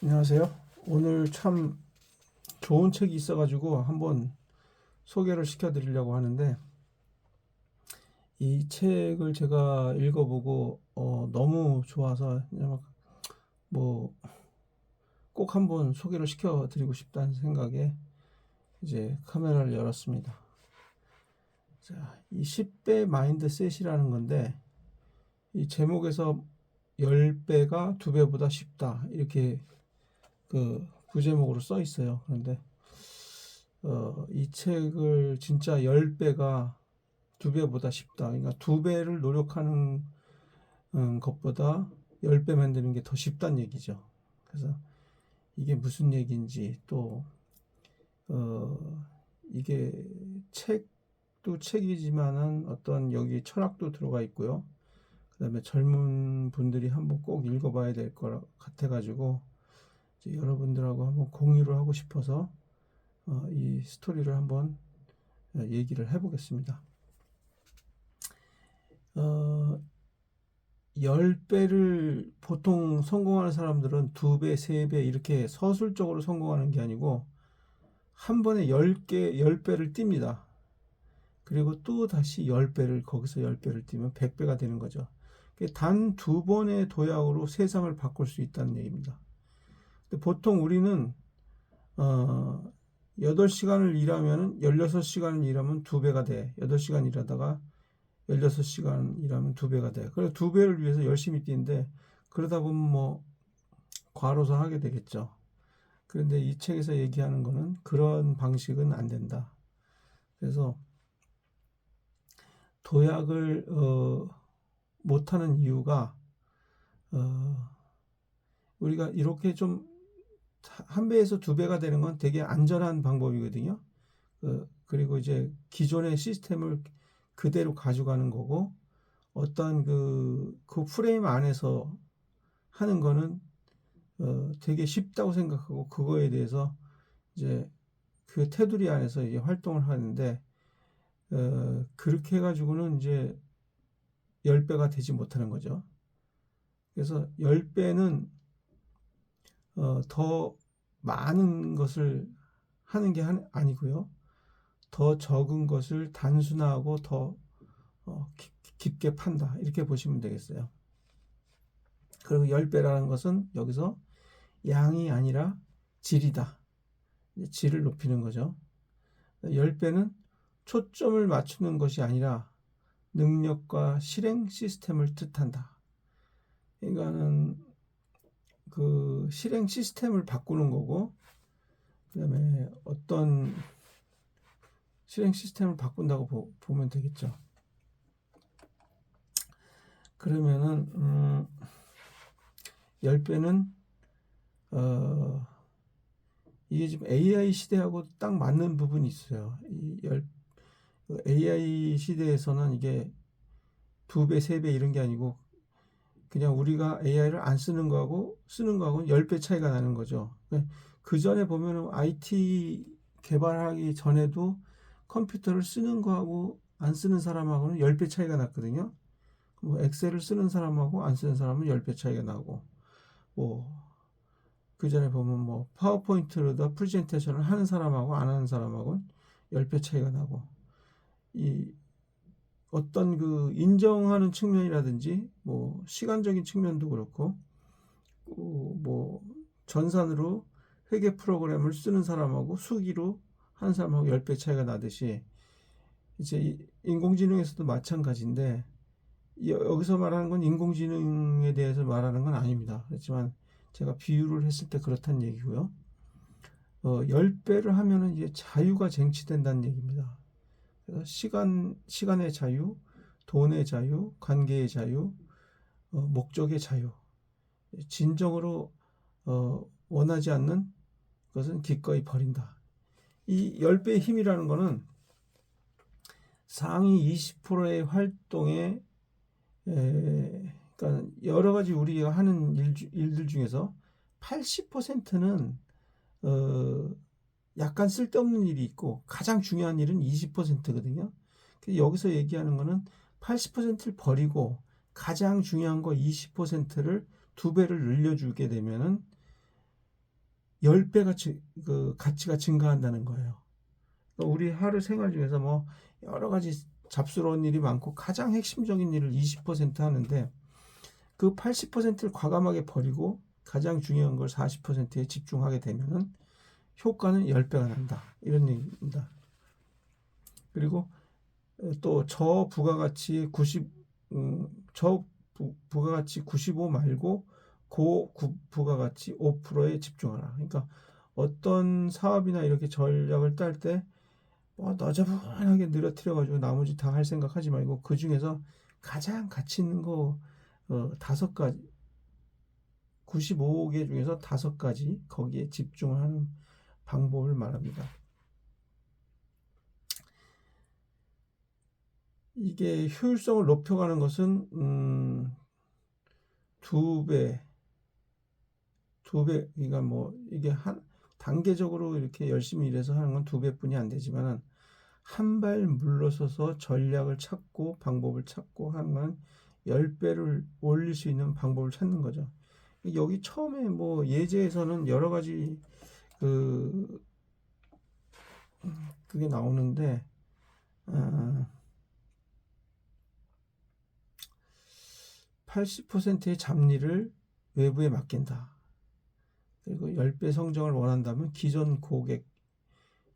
안녕하세요. 오늘 참 좋은 책이 있어가지고 한번 소개를 시켜드리려고 하는데, 이 책을 제가 읽어보고 너무 좋아서 그냥 뭐 꼭 한번 소개를 시켜드리고 싶다는 생각에 이제 카메라를 열었습니다. 자, 이 10배 마인드셋이라는 건데, 이 제목에서 10배가 2배보다 쉽다 이렇게 그 부제목으로 써 있어요. 그런데 이 책을 진짜 10배가 2배보다 쉽다. 그러니까 2배를 노력하는 것보다 10배 만드는 게 더 쉽다는 얘기죠. 그래서 이게 무슨 얘기인지 또 어, 이게 책도 책이지만은 어떤 여기 철학도 들어가 있고요. 그다음에 젊은 분들이 한번 꼭 읽어봐야 될 것 같아가지고 여러분들하고 한번 공유를 하고 싶어서 이 스토리를 한번 얘기를 해보겠습니다. 어, 10배를 보통 성공하는 사람들은 2배, 3배 이렇게 서술적으로 성공하는 게 아니고 한 번에 10배를 띱니다. 그리고 또 다시 10배를 거기서 10배를 띄면 100배가 되는 거죠. 단 2번의 도약으로 세상을 바꿀 수 있다는 얘기입니다. 근데 보통 우리는 어, 8시간을 일하면 16시간을 일하면 2배가 돼. 8시간 일하다가 16시간 일하면 2배가 돼. 그래서 2배를 위해서 열심히 뛰는데 그러다 보면 뭐 과로사 하게 되겠죠. 그런데 이 책에서 얘기하는 거는 그런 방식은 안 된다. 그래서 도약을 못하는 이유가 어, 우리가 이렇게 좀 한 배에서 2배가 되는 건 되게 안전한 방법이거든요. 그리고 이제 기존의 시스템을 그대로 가져가는 거고 어떤 그 프레임 안에서 하는 거는 되게 쉽다고 생각하고 그거에 대해서 이제 그 테두리 안에서 이제 활동을 하는데 그렇게 해가지고는 이제 10배가 되지 못하는 거죠. 그래서 10배는 더 많은 것을 하는 게 아니고요. 더 적은 것을 단순화하고 더 깊게 판다. 이렇게 보시면 되겠어요. 그리고 10배라는 것은 여기서 양이 아니라 질이다. 질을 높이는 거죠. 10배는 초점을 맞추는 것이 아니라 능력과 실행 시스템을 뜻한다. 그러니까는 그 실행 시스템을 바꾸는 거고, 그 다음에 어떤 실행 시스템을 바꾼다고 보면 되겠죠. 그러면은 10배는 이게 지금 AI 시대하고 딱 맞는 부분이 있어요. AI 시대에서는 이게 2배, 3배 이런 게 아니고 그냥 우리가 AI를 안 쓰는 거하고 쓰는 거하고는 10배 차이가 나는 거죠. 그 전에 보면은 IT 개발하기 전에도 컴퓨터를 쓰는 거하고 안 쓰는 사람하고는 10배 차이가 났거든요. 뭐 엑셀을 쓰는 사람하고 안 쓰는 사람은 10배 차이가 나고 뭐 그 전에 보면 뭐 파워포인트로다 프레젠테이션을 하는 사람하고 안 하는 사람하고는 10배 차이가 나고 이 어떤 그 인정하는 측면이라든지 뭐 시간적인 측면도 그렇고 뭐 전산으로 회계 프로그램을 쓰는 사람하고 수기로 하는 사람하고 10배 차이가 나듯이 이제 인공지능에서도 마찬가지인데 여기서 말하는 건 인공지능에 대해서 말하는 건 아닙니다. 그렇지만 제가 비유를 했을 때 그렇다는 얘기고요. 10배를 하면은 이제 자유가 쟁취된다는 얘기입니다. 그래서 시간의 자유, 돈의 자유, 관계의 자유, 목적의 자유. 진정으로 원하지 않는 것은 기꺼이 버린다. 이 10배의 힘이라는 것은 상위 20%의 활동에 그러니까 여러 가지 우리가 하는 일들 중에서 80%는 약간 쓸데없는 일이 있고 가장 중요한 일은 20%거든요. 여기서 얘기하는 거는 80%를 버리고 가장 중요한 거 20%를 2배를 늘려주게 되면은 10배가 그 가치가 증가한다는 거예요. 그러니까 우리 하루 생활 중에서 뭐 여러 가지 잡스러운 일이 많고 가장 핵심적인 일을 20% 하는데 그 80%를 과감하게 버리고 가장 중요한 걸 40%에 집중하게 되면은 효과는 10배가 난다. 이런 얘기입니다. 그리고 또 저부가가치 90, 저부가가치 95 말고 고부가가치 5%에 집중하라. 그러니까 어떤 사업이나 이렇게 전략을 딸 때 너저분하게 늘어뜨려가지고 나머지 다 할 생각하지 말고 그 중에서 가장 가치 있는 거 5가지, 95개 중에서 5가지 거기에 집중을 하는 방법을 말합니다. 이게 효율성을 높여가는 것은 2배, 그러니까 뭐 이게 단계적으로 이렇게 열심히 일해서 하는 건 2배뿐이 안 되지만은 한 발 물러서서 전략을 찾고 방법을 찾고 하는 건 10배를 올릴 수 있는 방법을 찾는 거죠. 여기 처음에 뭐 예제에서는 여러 가지 그 그게 나오는데 80%의 잡일을 외부에 맡긴다. 그리고 10배 성장을 원한다면 기존 고객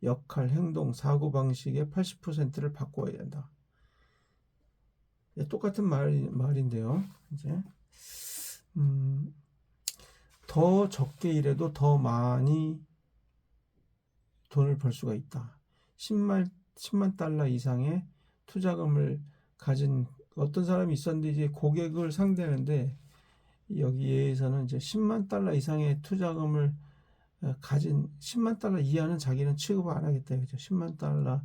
역할, 행동, 사고방식의 80%를 바꿔야 된다. 똑같은 말인데요. 이제 더 적게 일해도 더 많이 돈을 벌 수가 있다. 10만 달러 이상의 투자금을 가진 어떤 사람이 있었는데 이제 고객을 상대하는데 여기에서는 이제 10만 달러 이상의 투자금을 가진 10만 달러 이하는 자기는 취급을 안 하겠다. 그죠? 10만 달러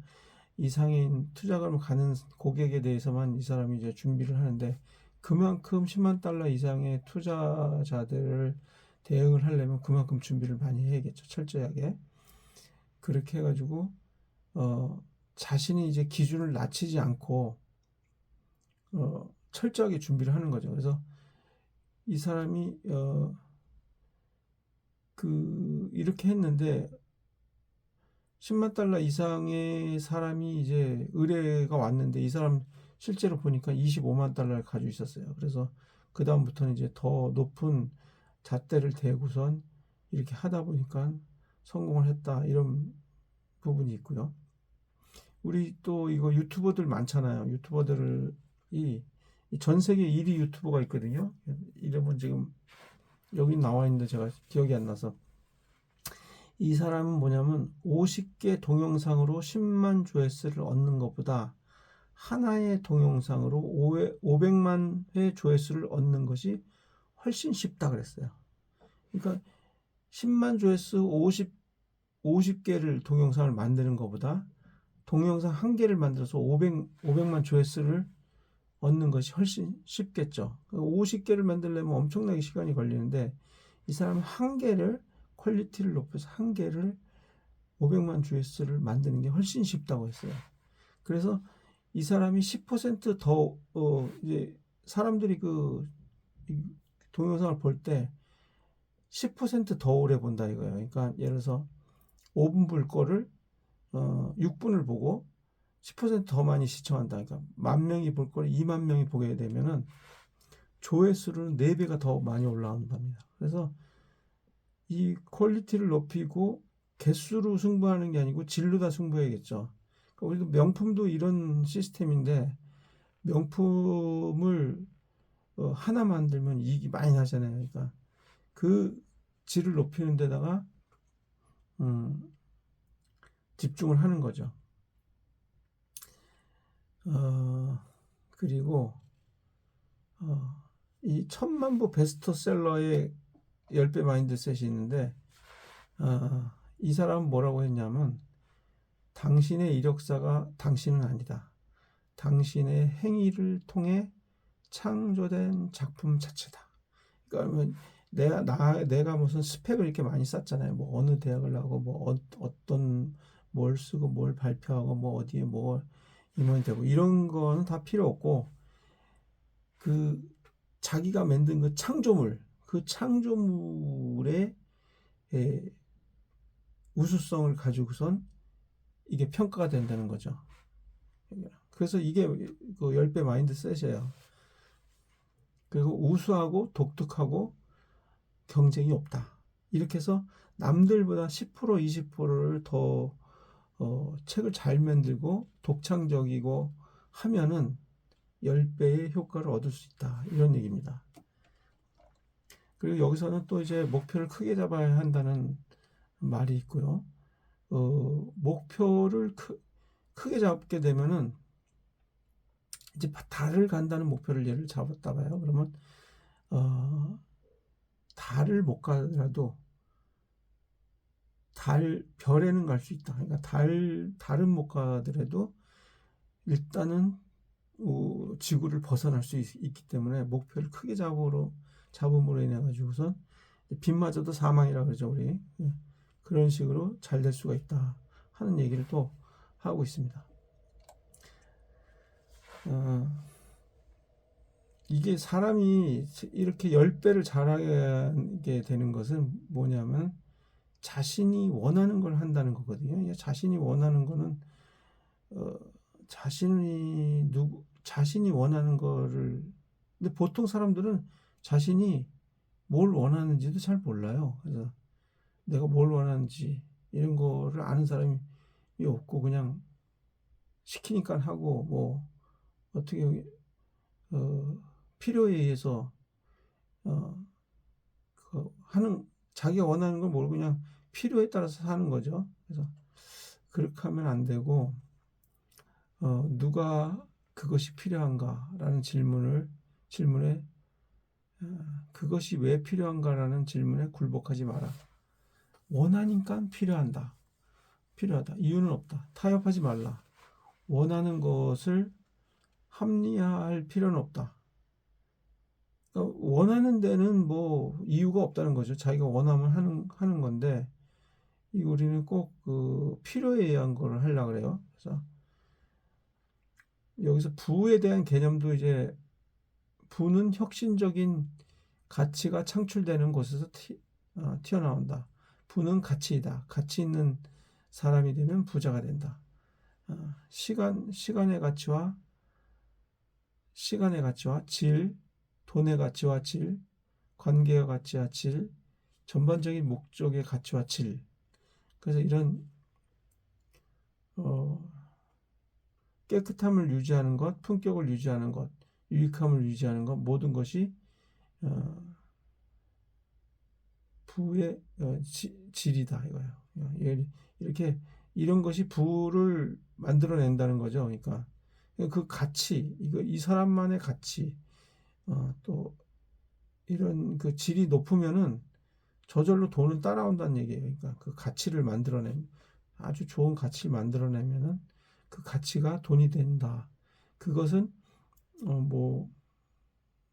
이상의 투자금을 가는 고객에 대해서만 이 사람이 이제 준비를 하는데 그만큼 10만 달러 이상의 투자자들을 대응을 하려면 그만큼 준비를 많이 해야겠죠. 철저하게. 그렇게 해가지고 자신이 이제 기준을 낮추지 않고 철저하게 준비를 하는 거죠. 그래서 이 사람이 이렇게 했는데 10만 달러 이상의 사람이 이제 의뢰가 왔는데 이 사람 실제로 보니까 25만 달러를 가지고 있었어요. 그래서 그 다음부터는 이제 더 높은 잣대를 대고선 이렇게 하다 보니까 성공을 했다. 이런 부분이 있고요. 우리 또 이거 유튜버들 많잖아요. 유튜버들이 전 세계 1위 유튜버가 있거든요. 이름은 지금 여기 나와 있는데 제가 기억이 안 나서. 이 사람은 뭐냐면 50개 동영상으로 10만 조회수를 얻는 것보다 하나의 동영상으로 500만 회 조회수를 얻는 것이 훨씬 쉽다 그랬어요. 그러니까 10만 조회수 50개를 동영상을 만드는 것보다 동영상 한 개를 만들어서 500만 조회수를 얻는 것이 훨씬 쉽겠죠. 50개를 만들려면 엄청나게 시간이 걸리는데 이 사람은 한 개를 퀄리티를 높여서 한 개를 500만 조회수를 만드는 게 훨씬 쉽다고 했어요. 그래서 이 사람이 10%더 이제 사람들이 동영상을 볼 때 10% 더 오래 본다 이거예요. 그러니까 예를 들어서 5분 볼 거를 6분을 보고 10%더 많이 시청한다. 그러니까 10,000명이 볼 거를 20,000명이 보게 되면은 조회수는 4배가 더 많이 올라온답니다. 그래서 이 퀄리티를 높이고 개수로 승부하는 게 아니고 질로다 승부해야겠죠. 그러니까 우리도 명품도 이런 시스템인데 명품을 하나 만들면 이익이 많이 나잖아요. 그러니까 그 질을 높이는 데다가 집중을 하는 거죠. 그리고 이 10,000부 베스트셀러의 10배 마인드셋이 있는데 이 사람은 뭐라고 했냐면 당신의 이력서가 당신은 아니다. 당신의 행위를 통해 창조된 작품 자체다. 그러니까 내가 무슨 스펙을 이렇게 많이 쌓잖아요. 뭐 어느 대학을 나오고 뭐 어떤 뭘 쓰고 뭘 발표하고 뭐 어디에 뭐 임원이 되고 이런 거는 다 필요 없고 그 자기가 만든 그 창조물의 우수성을 가지고선 이게 평가가 된다는 거죠. 그래서 이게 그 10배 마인드셋이에요. 그리고 우수하고 독특하고 경쟁이 없다. 이렇게 해서 남들보다 10% 20%를 더 책을 잘 만들고 독창적이고 하면은 10배의 효과를 얻을 수 있다. 이런 얘기입니다. 그리고 여기서는 또 이제 목표를 크게 잡아야 한다는 말이 있고요. 목표를 크게 잡게 되면은 이제 달을 간다는 목표를 예를 잡았다 봐요. 그러면 달을 못 가더라도 별에는 갈 수 있다. 그러니까 달은 못 가더라도 일단은 지구를 벗어날 수 있기 때문에 목표를 크게 잡음으로 인해 가지고선 빗마저도 사망이라 그러죠, 우리. 그런 식으로 잘 될 수가 있다 하는 얘기를 또 하고 있습니다. 이게 사람이 이렇게 10배를 잘하게 되는 것은 뭐냐면 자신이 원하는 걸 한다는 거거든요. 자신이 원하는 거는 자신이 원하는 거를, 근데 보통 사람들은 자신이 뭘 원하는지도 잘 몰라요. 그래서 내가 뭘 원하는지 이런 거를 아는 사람이 없고 그냥 시키니까 하고 뭐 어떻게 필요에 의해서 하는, 자기가 원하는 걸 모르고 그냥 필요에 따라서 사는 거죠. 그래서 그렇게 하면 안 되고 누가 그것이 필요한가라는 질문에 그것이 왜 필요한가라는 질문에 굴복하지 마라. 원하니까 필요하다. 이유는 없다. 타협하지 말라. 원하는 것을 합리화할 필요는 없다. 그러니까 원하는 데는 뭐 이유가 없다는 거죠. 자기가 원하면 하는 건데 우리는 꼭 그 필요에 의한 걸 하려고 그래요. 그래서 여기서 부에 대한 개념도 이제 부는 혁신적인 가치가 창출되는 곳에서 튀어나온다. 부는 가치이다. 가치 있는 사람이 되면 부자가 된다. 시간의 가치와 질, 돈의 가치와 질, 관계의 가치와 질, 전반적인 목적의 가치와 질. 그래서 이런 깨끗함을 유지하는 것, 품격을 유지하는 것, 유익함을 유지하는 것, 모든 것이 부의 질이다 이거예요. 이렇게 이런 것이 부를 만들어낸다는 거죠. 그러니까 그 가치, 이 사람만의 가치, 또 이런 그 질이 높으면은 저절로 돈은 따라온다는 얘기예요. 그러니까 그 가치를 아주 좋은 가치를 만들어내면은 그 가치가 돈이 된다. 그것은 뭐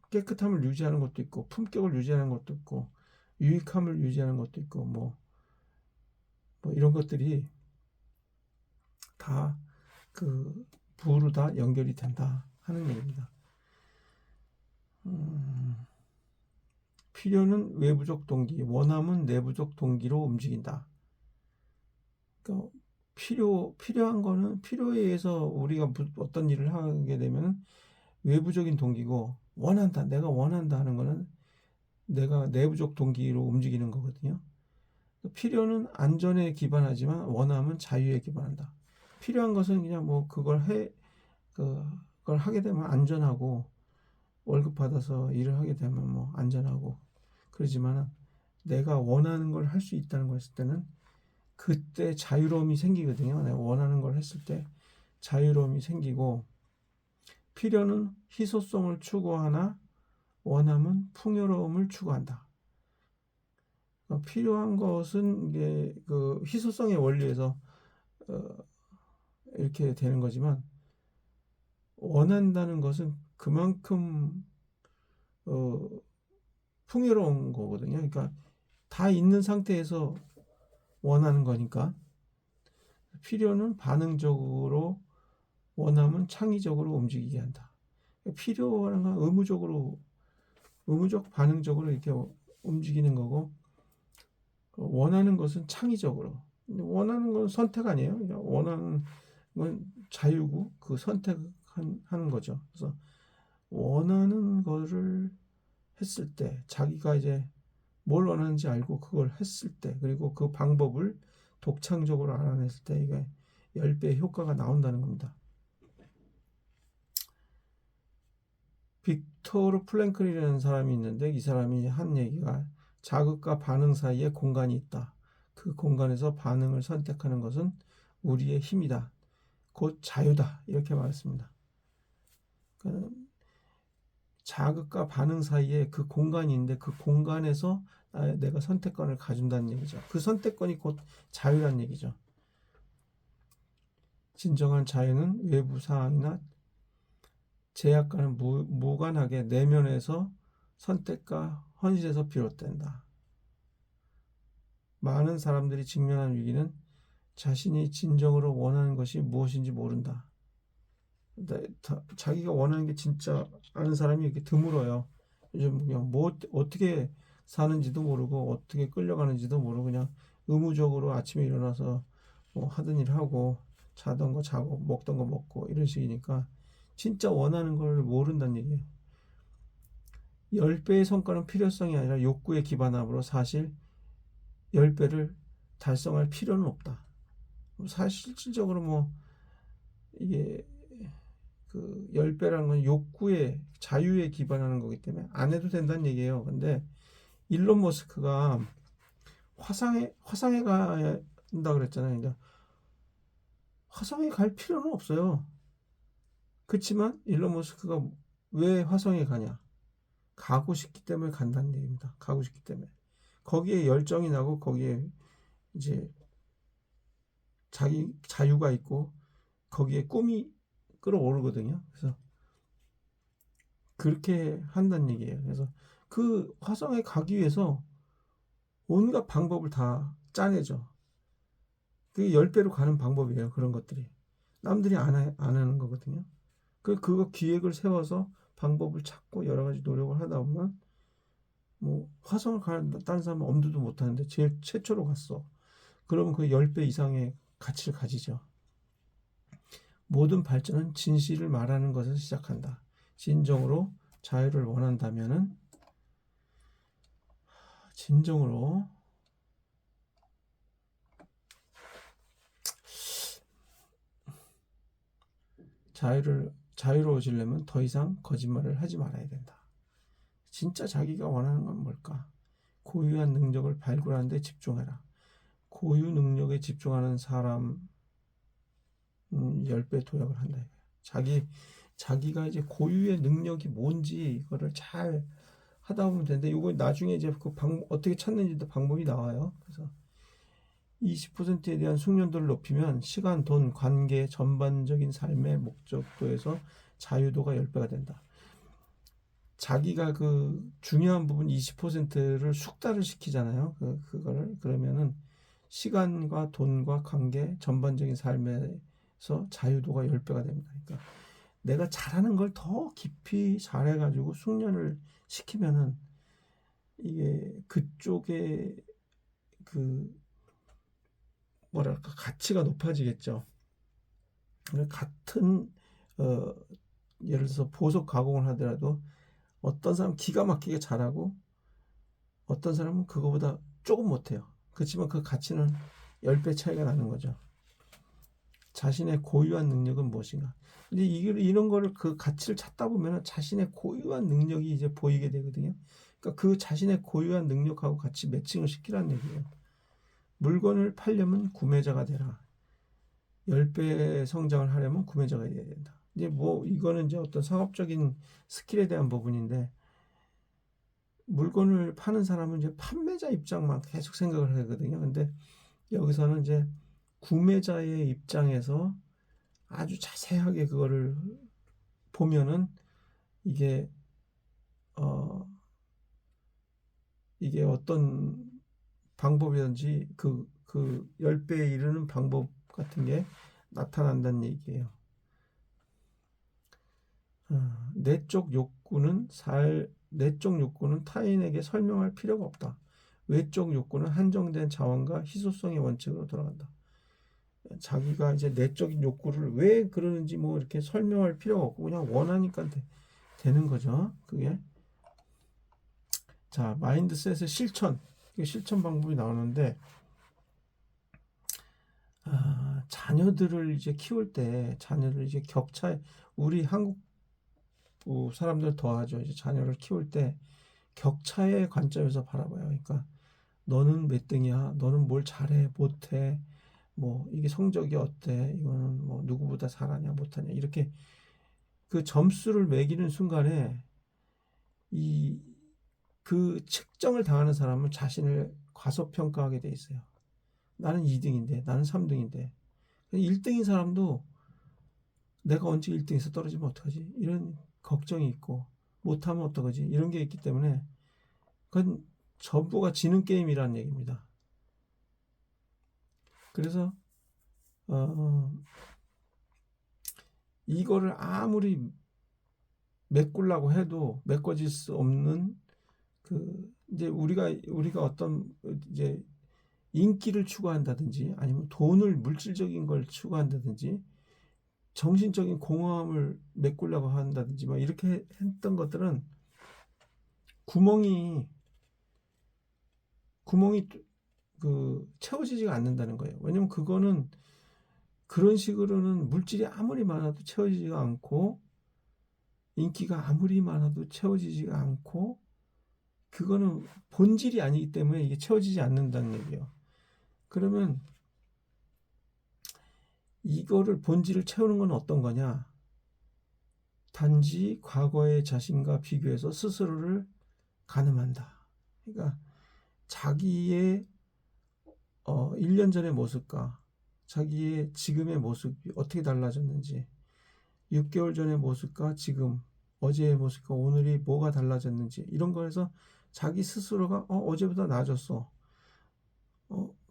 깨끗함을 유지하는 것도 있고 품격을 유지하는 것도 있고 유익함을 유지하는 것도 있고 뭐 이런 것들이 다 그 부로 다 연결이 된다 하는 얘기입니다. 필요는 외부적 동기, 원함은 내부적 동기로 움직인다. 그러니까 필요한 거는 필요에 의해서 우리가 어떤 일을 하게 되면 외부적인 동기고, 내가 원한다 하는 거는 내가 내부적 동기로 움직이는 거거든요. 필요는 안전에 기반하지만 원함은 자유에 기반한다. 필요한 것은 그냥 뭐 그걸 하게 되면 안전하고 월급 받아서 일을 하게 되면 뭐 안전하고 그러지만 내가 원하는 걸 할 수 있다는 걸 했을 때는 그때 자유로움이 생기거든요. 내가 원하는 걸 했을 때 자유로움이 생기고, 필요는 희소성을 추구하나 원함은 풍요로움을 추구한다. 필요한 것은 이게 그 희소성의 원리에서 이렇게 되는 거지만, 원한다는 것은 그만큼 풍요로운 거거든요. 그러니까 다 있는 상태에서 원하는 거니까. 필요는 반응적으로, 원함은 창의적으로 움직이게 한다. 필요하는 건 의무적 반응적으로 이렇게 움직이는 거고, 원하는 것은 창의적으로, 원하는 건 선택 아니에요. 그냥 원하는 건 자유고 그 선택하는 거죠. 그래서 원하는 거를 했을 때 자기가 이제 뭘 원하는지 알고 그걸 했을 때 그리고 그 방법을 독창적으로 알아냈을 때 이게 10배의 효과가 나온다는 겁니다. 빅토르 플랭클이라는 사람이 있는데 이 사람이 한 얘기가 자극과 반응 사이에 공간이 있다. 그 공간에서 반응을 선택하는 것은 우리의 힘이다. 곧 자유다. 이렇게 말했습니다. 자극과 반응 사이에 그 공간이 있는데 그 공간에서 내가 선택권을 가진다는 얘기죠. 그 선택권이 곧 자유라는 얘기죠. 진정한 자유는 외부 상황이나 제약과는 무관하게 내면에서 선택과 헌신에서 비롯된다. 많은 사람들이 직면한 위기는 자신이 진정으로 원하는 것이 무엇인지 모른다. 자기가 원하는 게 진짜 아는 사람이 이렇게 드물어요. 요즘 그냥 뭐 어떻게 사는지도 모르고 어떻게 끌려가는지도 모르고 그냥 의무적으로 아침에 일어나서 뭐 하던 일 하고 자던 거 자고 먹던 거 먹고 이런 식이니까 진짜 원하는 걸 모른다는 얘기예요. 10배의 성과는 필요성이 아니라 욕구에 기반함으로 사실 10배를 달성할 필요는 없다. 사실 실질적으로 뭐 이게 그 10배라는 건 욕구에 자유에 기반하는 거기 때문에 안 해도 된다는 얘기예요. 근데 일론 머스크가 화상에 가야 한다 그랬잖아요. 그러니까 화성에 갈 필요는 없어요. 그렇지만 일론 머스크가 왜 화성에 가냐? 가고 싶기 때문에 간다는 얘기입니다. 가고 싶기 때문에. 거기에 열정이 나고 거기에 이제 자기 자유가 있고 거기에 꿈이 끌어오르거든요. 그래서 그렇게 한다는 얘기예요. 그래서 그 화성에 가기 위해서 온갖 방법을 다 짜내죠. 그게 10배로 가는 방법이에요. 그런 것들이. 남들이 안 하는 거거든요. 그거 기획을 세워서 방법을 찾고 여러 가지 노력을 하다 보면 뭐 화성을 다른 사람은 엄두도 못 하는데 제일 최초로 갔어. 그러면 그 10배 이상의 가치를 가지죠. 모든 발전은 진실을 말하는 것에서 시작한다. 진정으로 자유를 원한다면은 진정으로 자유로워지려면 더 이상 거짓말을 하지 말아야 된다. 진짜 자기가 원하는 건 뭘까? 고유한 능력을 발굴하는 데 집중해라. 고유 능력에 집중하는 사람 10배 도약을 한다. 자기가 이제 고유의 능력이 뭔지 이거를 잘 하다 보면 되는데 이거 나중에 이제 어떻게 찾는지도 방법이 나와요. 그래서 20%에 대한 숙련도를 높이면 시간, 돈, 관계, 전반적인 삶의 목적도에서 자유도가 10배가 된다. 자기가 그 중요한 부분 20%를 숙달을 시키잖아요. 그거를 그러면은 시간과 돈과 관계, 전반적인 삶에서 자유도가 10배가 됩니다. 그러니까 내가 잘하는 걸 더 깊이 잘해가지고 숙련을 시키면은 이게 그쪽에 그 뭐랄까 가치가 높아지겠죠. 같은 어, 예를 들어서 보석 가공을 하더라도 어떤 사람은 기가 막히게 잘하고 어떤 사람은 그거보다 조금 못해요. 그렇지만 그 가치는 10배 차이가 나는 거죠. 자신의 고유한 능력은 무엇인가. 이제 이런 거를 그 가치를 찾다 보면 자신의 고유한 능력이 이제 보이게 되거든요. 그러니까 그 자신의 고유한 능력하고 같이 매칭을 시키라는 얘기예요. 물건을 팔려면 구매자가 되라. 10배 성장을 하려면 구매자가 돼야 된다. 이제 뭐 이거는 이제 어떤 상업적인 스킬에 대한 부분인데 물건을 파는 사람은 이제 판매자 입장만 계속 생각을 하거든요. 근데 여기서는 이제 구매자의 입장에서 아주 자세하게 그거를 보면은 이게 어 이게 어떤 방법이든지 그 10배에 이르는 방법 같은 게 나타난다는 얘기예요. 내적 욕구는 타인에게 설명할 필요가 없다. 외적 욕구는 한정된 자원과 희소성의 원칙으로 돌아간다. 자기가 이제 내적인 욕구를 왜 그러는지 뭐 이렇게 설명할 필요가 없고 그냥 원하니까 되는 거죠. 그게. 자, 마인드셋의 실천. 실천 방법이 나오는데, 자녀들을 이제 키울 때, 자녀를 이제 우리 한국 사람들 더하죠. 이제 자녀를 키울 때 격차의 관점에서 바라봐요. 그러니까, 너는 몇 등이야? 너는 뭘 잘해? 못해? 뭐, 이게 성적이 어때? 이거는 뭐, 누구보다 잘하냐? 못하냐? 이렇게 그 점수를 매기는 순간에 그 측정을 당하는 사람은 자신을 과소평가하게 돼 있어요. 나는 2등인데, 나는 3등인데. 1등인 사람도 내가 언제 1등에서 떨어지면 어떡하지? 이런 걱정이 있고, 못하면 어떡하지? 이런 게 있기 때문에, 그건 전부가 지는 게임이라는 얘기입니다. 그래서, 이거를 아무리 메꾸려고 해도 메꿔질 수 없는 이제 우리가 어떤 이제 인기를 추구한다든지 아니면 돈을 물질적인 걸 추구한다든지 정신적인 공허함을 메꾸려고 한다든지 막 이렇게 했던 것들은 구멍이 채워지지가 않는다는 거예요. 왜냐면 그거는 그런 식으로는 물질이 아무리 많아도 채워지지가 않고 인기가 아무리 많아도 채워지지가 않고 그거는 본질이 아니기 때문에 이게 채워지지 않는다는 얘기예요. 그러면 이거를 본질을 채우는 건 어떤 거냐? 단지 과거의 자신과 비교해서 스스로를 가늠한다. 그러니까 자기의 1년 전의 모습과 자기의 지금의 모습이 어떻게 달라졌는지 6개월 전의 모습과 지금 어제의 모습과 오늘이 뭐가 달라졌는지 이런 거에서 자기 스스로가 어제보다 나아졌어.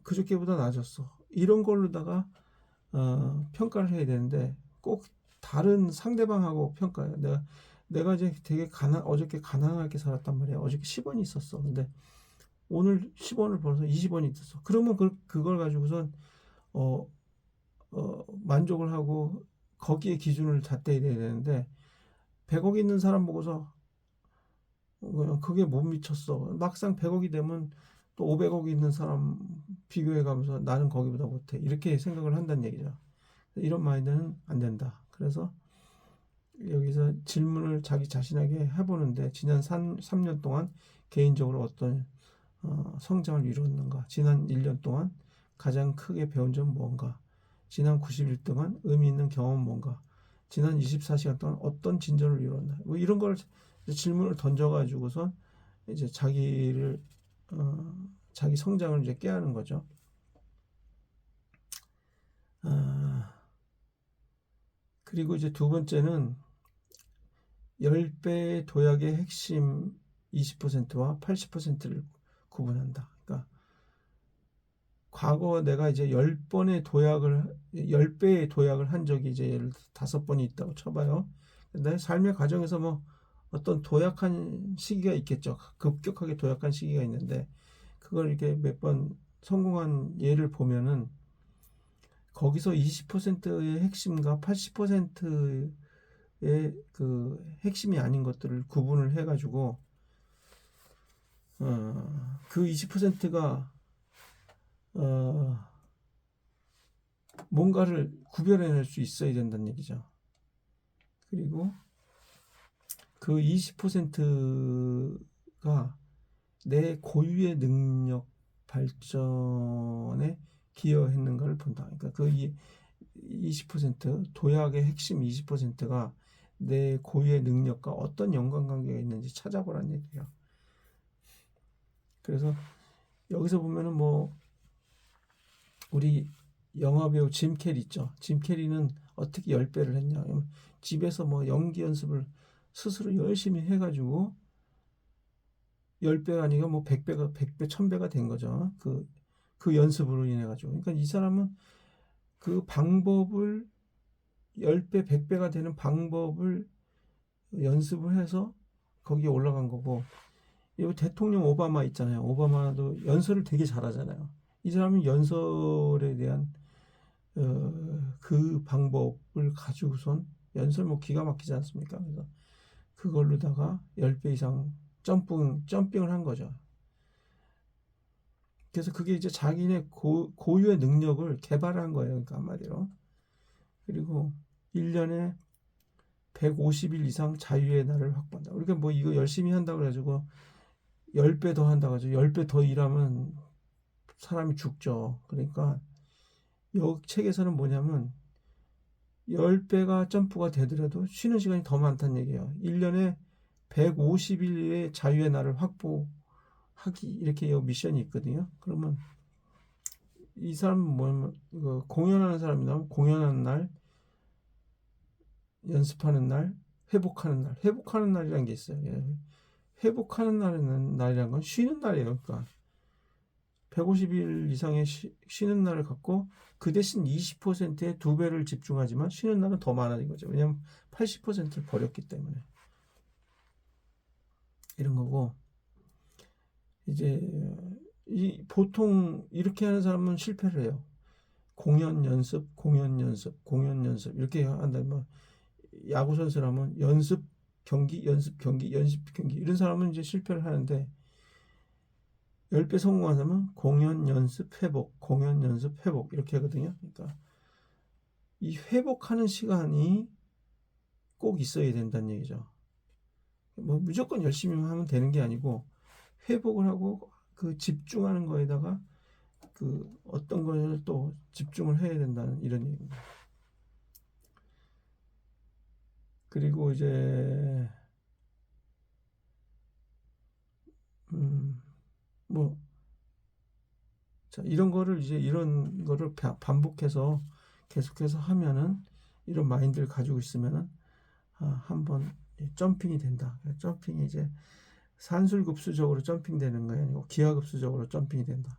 그저께보다 나아졌어. 이런 걸로다가 평가를 해야 되는데 꼭 다른 상대방하고 평가해요. 내가 이제 되게 어저께 가난하게 살았단 말이야. 어저께 10원이 있었어. 근데 오늘 10원을 벌어서 20원이 있었어. 그러면 그걸 가지고선 만족을 하고 거기에 기준을 잣대야 되는데 100억 있는 사람 보고서 그게 못 미쳤어. 막상 100억이 되면 또 500억 있는 사람 비교해 가면서 나는 거기보다 못해. 이렇게 생각을 한다는 얘기죠. 이런 마인드는 안 된다. 그래서 여기서 질문을 자기 자신에게 해보는데 지난 3년 동안 개인적으로 어떤 성장을 이루었는가? 지난 1년 동안 가장 크게 배운 점 뭔가? 지난 90일 동안 의미 있는 경험은 뭔가? 지난 24시간 동안 어떤 진전을 이뤘나? 뭐 이런 걸 질문을 던져가지고선 이제 자기 성장을 이제 깨하는 거죠. 그리고 이제 두 번째는 10배의 도약의 핵심 20%와 80%를 구분한다. 그러니까 과거 내가 이제 10배의 도약을 한 적이 이제 예를 들어 5번이 있다고 쳐봐요. 내 삶의 과정에서 뭐 어떤 도약한 시기가 있겠죠. 급격하게 도약한 시기가 있는데 그걸 이렇게 몇 번 성공한 예를 보면은 거기서 20%의 핵심과 80%의 그 핵심이 아닌 것들을 구분을 해가지고 그 20%가 뭔가를 구별해낼 수 있어야 된다는 얘기죠. 그리고 그 20%가 내 고유의 능력 발전에 기여했는가를 본다. 그러니까 그 20% 도약의 핵심 20%가 내 고유의 능력과 어떤 연관관계가 있는지 찾아보라는 얘기예요. 그래서 여기서 보면은 뭐 우리 영화배우 짐 캐리 있죠. 짐 캐리는 어떻게 10배를 했냐. 집에서 뭐 연기 연습을 스스로 열심히 해가지고 10배가 아니고 뭐 100배가 100배 1000배가 된 거죠. 그 연습으로 인해 가지고. 그러니까 이 사람은 그 방법을 10배 100배가 되는 방법을 연습을 해서 거기에 올라간 거고 이 대통령 오바마 있잖아요. 오바마도 연설을 되게 잘하잖아요. 이 사람은 연설에 대한 그 방법을 가지고선 연설 뭐 기가 막히지 않습니까? 그래서 그걸로다가 10배 이상 점핑을 한 거죠. 그래서 그게 이제 자기네 고유의 능력을 개발한 거예요. 그러니까 한마디로. 그리고 1년에 150일 이상 자유의 날을 확보한다. 우리가 뭐 이거 열심히 한다고 그래가지고 10배 더 한다고 하죠. 10배 더 일하면 사람이 죽죠. 그러니까 이 책에서는 뭐냐면 10배가 점프가 되더라도 쉬는 시간이 더 많다는 얘기예요. 1년에 150일의 자유의 날을 확보하기 이렇게 미션이 있거든요. 그러면 이 사람은 뭐냐면 공연하는 사람이라면 공연하는 날, 연습하는 날, 회복하는 날. 회복하는 날이라는 게 있어요. 회복하는 날이라는 건 쉬는 날이에요. 그러니까 150일 이상의 쉬는 날을 갖고 그 대신 20%의 2배를 집중하지만 쉬는 날은 더 많아진 거죠. 왜냐하면 80%를 버렸기 때문에. 이런 거고 이제 보통 이렇게 하는 사람은 실패를 해요. 공연 연습 이렇게 한다면 야구 선수라면 연습 경기 이런 사람은 이제 실패를 하는데 10배 성공하자면 공연 연습 회복 이렇게 하거든요. 그러니까 이 회복하는 시간이 꼭 있어야 된다는 얘기죠. 뭐 무조건 열심히 하면 되는 게 아니고 회복을 하고 그 집중하는 거에다가 그 어떤 걸 또 집중을 해야 된다는 이런 얘기입니다. 그리고 이제 뭐 자, 이런 거를 반복해서 계속해서 하면은 이런 마인드를 가지고 있으면은 한번 점핑이 된다. 점핑이 이제 산술급수적으로 점핑되는 거 아니고 기하급수적으로 점핑이 된다.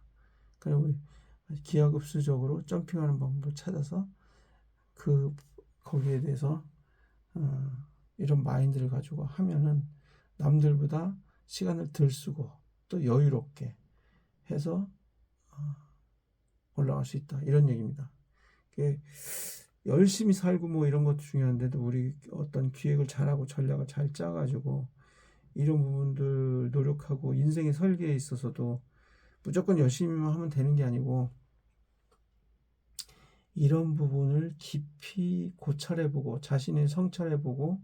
그럼 우리 기하급수적으로 점핑하는 방법을 찾아서 거기에 대해서 이런 마인드를 가지고 하면은 남들보다 시간을 덜 쓰고 또 여유롭게 해서 올라갈 수 있다. 이런 얘기입니다. 열심히 살고 뭐 이런 것도 중요한데도 우리 어떤 기획을 잘하고 전략을 잘 짜가지고 이런 부분들 노력하고 인생의 설계에 있어서도 무조건 열심히만 하면 되는 게 아니고 이런 부분을 깊이 고찰해보고 자신의 성찰해보고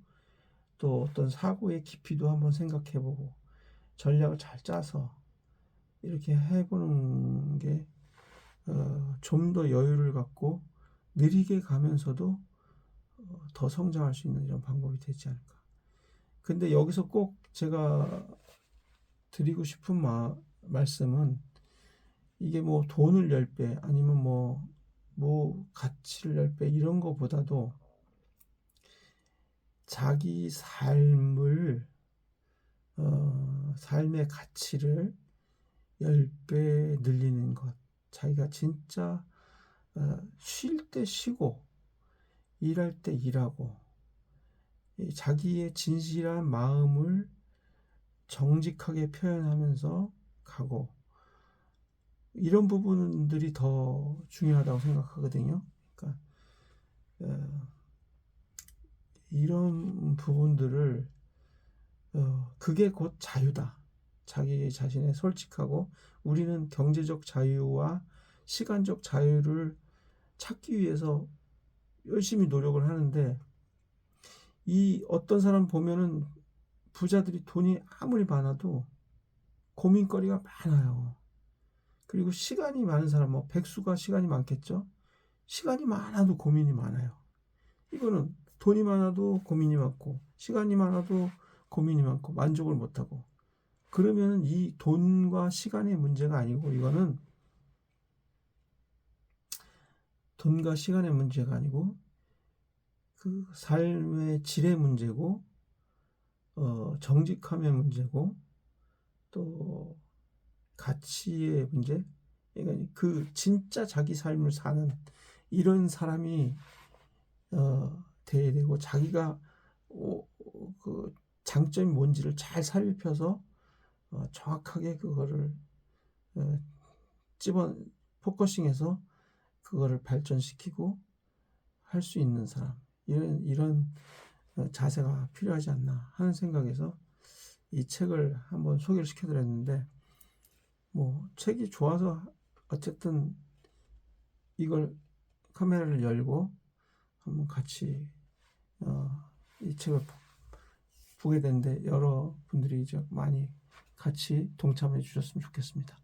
또 어떤 사고의 깊이도 한번 생각해보고 전략을 잘 짜서 이렇게 해보는 게 좀 더 여유를 갖고 느리게 가면서도 더 성장할 수 있는 이런 방법이 되지 않을까. 근데 여기서 꼭 제가 드리고 싶은 말씀은 이게 뭐 돈을 10배 아니면 뭐 가치를 10배 이런 거보다도 자기 삶의 가치를 10배 늘리는 것. 자기가 진짜 쉴 때 쉬고 일할 때 일하고 자기의 진실한 마음을 정직하게 표현하면서 가고 이런 부분들이 더 중요하다고 생각하거든요. 그러니까 이런 부분들을 그게 곧 자유다. 자기 자신의 솔직하고 우리는 경제적 자유와 시간적 자유를 찾기 위해서 열심히 노력을 하는데 이 어떤 사람 보면은 부자들이 돈이 아무리 많아도 고민거리가 많아요. 그리고 시간이 많은 사람, 백수가 시간이 많겠죠? 시간이 많아도 고민이 많아요. 이거는 돈이 많아도 고민이 많고, 시간이 많아도 고민이 많고, 만족을 못하고. 그러면 이 돈과 시간의 문제가 아니고, 이거는 돈과 시간의 문제가 아니고, 그 삶의 질의 문제고, 정직함의 문제고, 또 가치의 문제, 그러니까 그 진짜 자기 삶을 사는 이런 사람이 돼야 되고 자기가 그 장점이 뭔지를 잘 살펴서 정확하게 그거를 어 집어 포커싱해서 그거를 발전시키고 할 수 있는 사람, 이런 자세가 필요하지 않나 하는 생각에서 이 책을 한번 소개를 시켜 드렸는데, 뭐 책이 좋아서 어쨌든 이걸 카메라를 열고 한번 같이 이 책을 보게 됐는데, 여러분들이 이제 많이 같이 동참해 주셨으면 좋겠습니다.